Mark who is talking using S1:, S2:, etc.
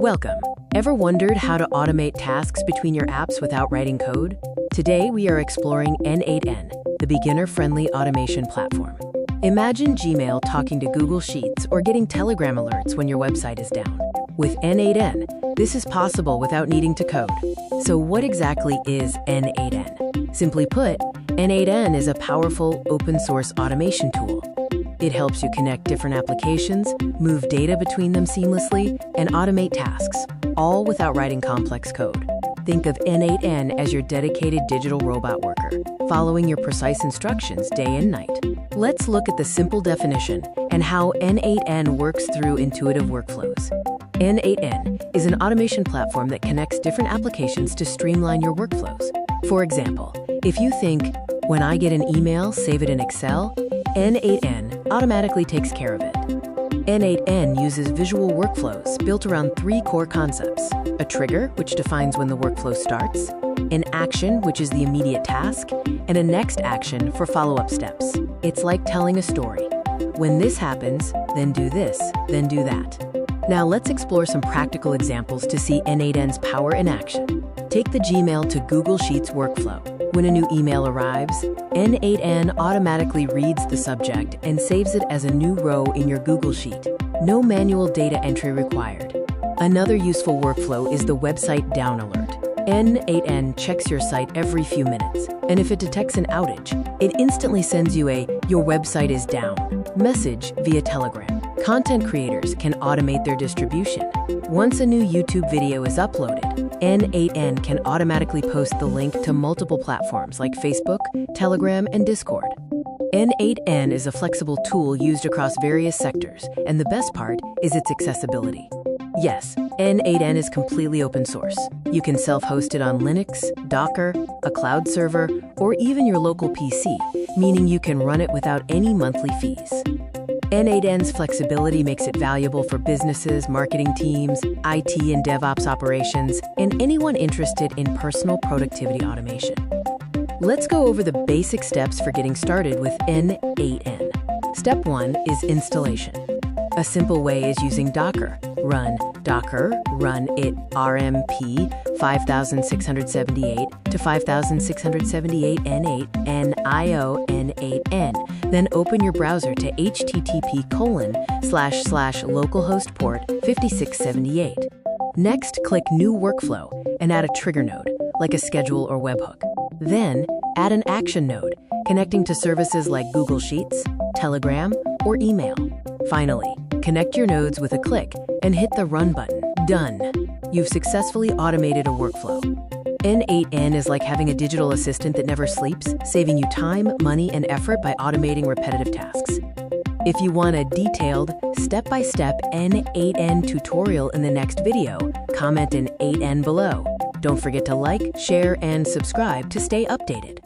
S1: Welcome. Ever wondered how to automate tasks between your apps without writing code? Today we are exploring n8n, the beginner-friendly automation platform. Imagine Gmail talking to Google Sheets or getting Telegram alerts when your website is down. With n8n, this is possible without needing to code. So what exactly is n8n? Simply put, n8n is a powerful open-source automation tool. It helps you connect different applications, move data between them seamlessly, and automate tasks, all without writing complex code. Think of n8n as your dedicated digital robot worker, following your precise instructions day and night. Let's look at the simple definition and how n8n works through intuitive workflows. n8n is an automation platform that connects different applications to streamline your workflows. For example, if you think, when I get an email, save it in Excel, n8n automatically takes care of it. n8n uses visual workflows built around three core concepts: a trigger, which defines when the workflow starts, an action, which is the immediate task, and a next action for follow-up steps. It's like telling a story. When this happens, then do this, then do that. Now let's explore some practical examples to see n8n's power in action. Take the Gmail to Google Sheets workflow. When a new email arrives, n8n automatically reads the subject and saves it as a new row in your Google Sheet. No manual data entry required. Another useful workflow is the website down alert. n8n checks your site every few minutes, and if it detects an outage, it instantly sends you a "Your website is down" message via Telegram. Content creators can automate their distribution. Once a new YouTube video is uploaded, n8n can automatically post the link to multiple platforms like Facebook, Telegram, and Discord. n8n is a flexible tool used across various sectors, and the best part is its accessibility. Yes, n8n is completely open source. You can self-host it on Linux, Docker, a cloud server, or even your local PC, meaning you can run it without any monthly fees. n8n's flexibility makes it valuable for businesses, marketing teams, IT and DevOps operations, and anyone interested in personal productivity automation. Let's go over the basic steps for getting started with n8n. Step 1 is installation. A simple way is using Docker. Run Docker, run it RMP 5678 to 5678 n8 NIO n8n. Then open your browser to http://localhost port 5678. Next, click New Workflow and add a trigger node, like a schedule or webhook. Then, add an action node, connecting to services like Google Sheets, Telegram, or email. Finally, connect your nodes with a click and hit the Run button. Done. You've successfully automated a workflow. n8n is like having a digital assistant that never sleeps, saving you time, money, and effort by automating repetitive tasks. If you want a detailed, step-by-step n8n tutorial in the next video, comment in 8n below. Don't forget to like, share, and subscribe to stay updated.